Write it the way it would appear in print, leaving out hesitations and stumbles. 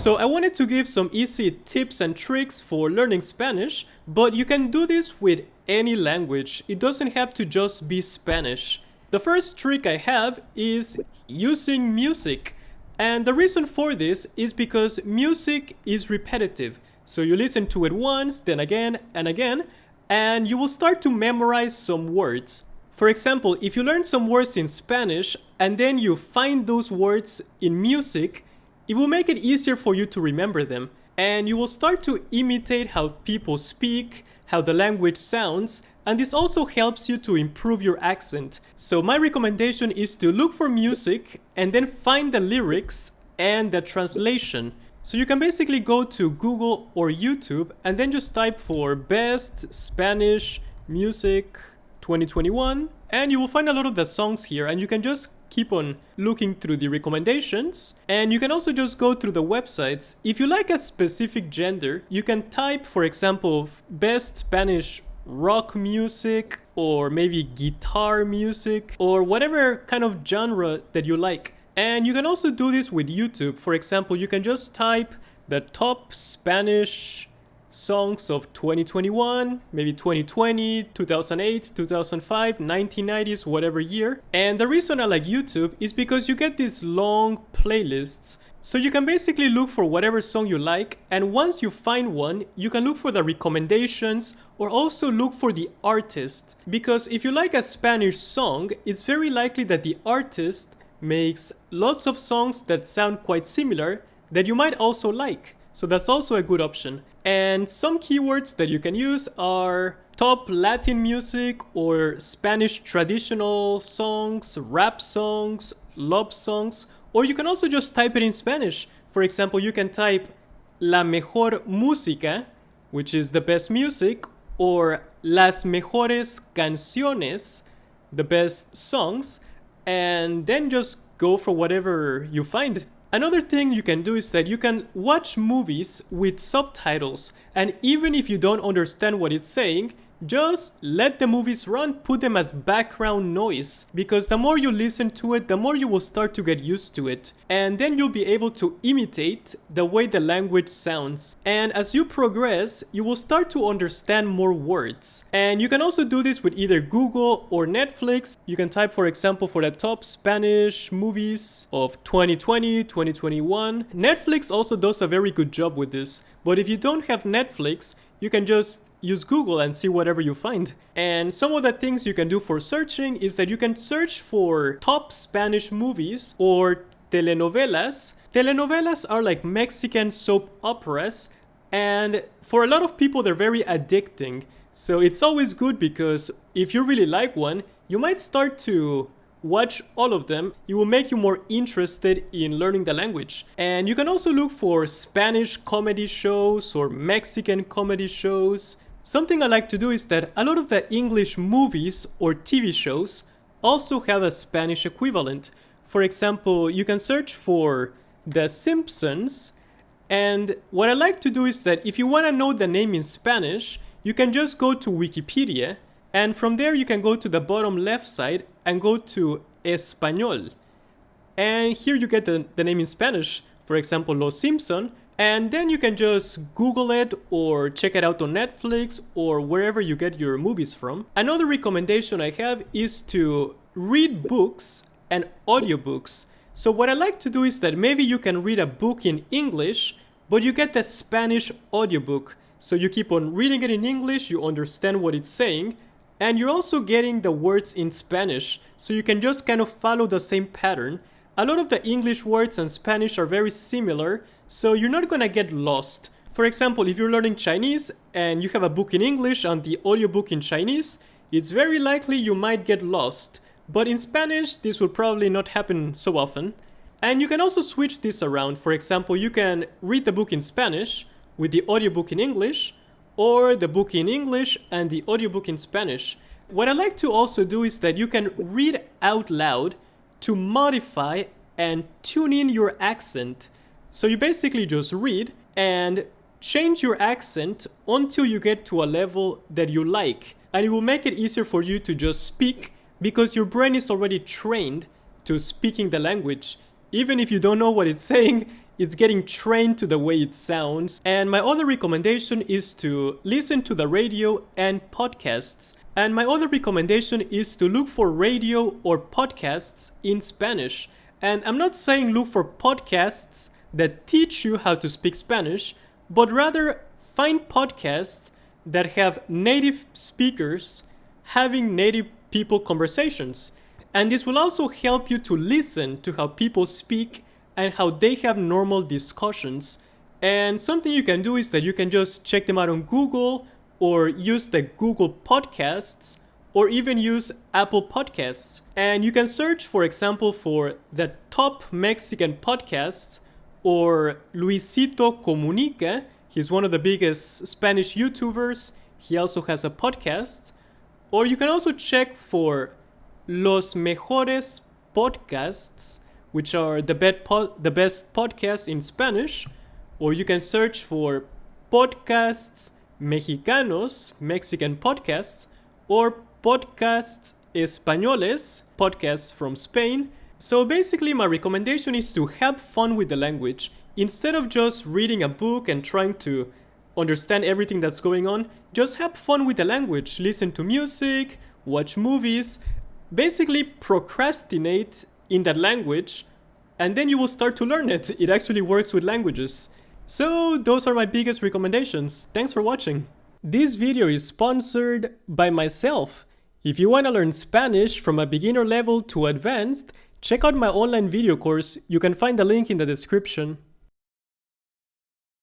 So I wanted to give some easy tips and tricks for learning Spanish, but you can do this with any language. It doesn't have to just be Spanish. The first trick I have is using music. And the reason for this is because music is repetitive. So you listen to it once, then again and again, and you will start to memorize some words. For example, if you learn some words in Spanish and then you find those words in music, it will make it easier for you to remember them. And you will start to imitate how people speak, how the language sounds, and this also helps you to improve your accent. So my recommendation is to look for music and then find the lyrics and the translation. So you can basically go to Google or YouTube and then just type for best Spanish music 2021 and you will find a lot of the songs here, and you can just keep on looking through the recommendations, and you can also just go through the websites. If you like a specific gender, you can type, for example, best Spanish rock music or maybe guitar music or whatever kind of genre that you like. And you can also do this with YouTube. For example, you can just type the top Spanish songs of 2021, maybe 2020, 2008, 2005, 1990s, whatever year. And the reason I like YouTube is because you get these long playlists. So you can basically look for whatever song you like, and once you find one, you can look for the recommendations or also look for the artist. Because if you like a Spanish song, it's very likely that the artist makes lots of songs that sound quite similar that you might also like. So that's also a good option. And some keywords that you can use are top Latin music or Spanish traditional songs, rap songs, love songs, or you can also just type it in Spanish. For example, you can type la mejor música, which is the best music, or las mejores canciones, the best songs, and then just go for whatever you find. Another thing you can do is that you can watch movies with subtitles, and even if you don't understand what it's saying, just let the movies run, put them as background noise, because the more you listen to it, the more you will start to get used to it, and then you'll be able to imitate the way the language sounds. And as you progress, you will start to understand more words. And you can also do this with either Google or Netflix. You can type, for example, for the top Spanish movies of 2020, 2021. Netflix also does a very good job with this, but if you don't have Netflix, you can just use Google and see whatever you find. And some of the things you can do for searching is that you can search for top Spanish movies or telenovelas. Telenovelas are like Mexican soap operas, and for a lot of people they're very addicting. So it's always good because if you really like one, you might start to watch all of them. It will make you more interested in learning the language. And you can also look for Spanish comedy shows or Mexican comedy shows. Something I like to do is that a lot of the English movies or TV shows also have a Spanish equivalent. For example, you can search for The Simpsons, and what I like to do is that if you want to know the name in Spanish, you can just go to Wikipedia, and from there you can go to the bottom left side and go to Español. And here you get the name in Spanish, for example, Los Simpson, and then you can just Google it or check it out on Netflix or wherever you get your movies from. Another recommendation I have is to read books and audiobooks. So what I like to do is that maybe you can read a book in English, but you get the Spanish audiobook. So you keep on reading it in English, you understand what it's saying, and you're also getting the words in Spanish, so you can just kind of follow the same pattern. A lot of the English words and Spanish are very similar, so you're not gonna get lost. For example, if you're learning Chinese and you have a book in English and the audiobook in Chinese, it's very likely you might get lost. But in Spanish, this will probably not happen so often. And you can also switch this around. For example, you can read the book in Spanish with the audiobook in English, or the book in English and the audiobook in Spanish. What I like to also do is that you can read out loud to modify and tune in your accent. So you basically just read and change your accent until you get to a level that you like. And it will make it easier for you to just speak because your brain is already trained to speaking the language. Even if you don't know what it's saying, it's getting trained to the way it sounds. And my other recommendation is to listen to the radio and podcasts. And my other recommendation is to look for radio or podcasts in Spanish. And I'm not saying look for podcasts that teach you how to speak Spanish, but rather find podcasts that have native speakers having native people conversations. And this will also help you to listen to how people speak and how they have normal discussions. And something you can do is that you can just check them out on Google or use the Google Podcasts or even use Apple Podcasts. And you can search, for example, for the top Mexican podcasts or Luisito Comunica. He's one of the biggest Spanish YouTubers. He also has a podcast. Or you can also check for Los Mejores Podcasts, which are the best podcasts in Spanish. Or you can search for Podcasts Mexicanos, Mexican podcasts, or Podcasts Españoles, podcasts from Spain. So basically my recommendation is to have fun with the language. Instead of just reading a book and trying to understand everything that's going on, just have fun with the language. Listen to music, watch movies, basically procrastinate in that language, and then you will start to learn it. It actually works with languages. So those are my biggest recommendations. Thanks for watching. This video is sponsored by myself. If you want to learn Spanish from a beginner level to advanced, check out my online video course. You can find the link in the description.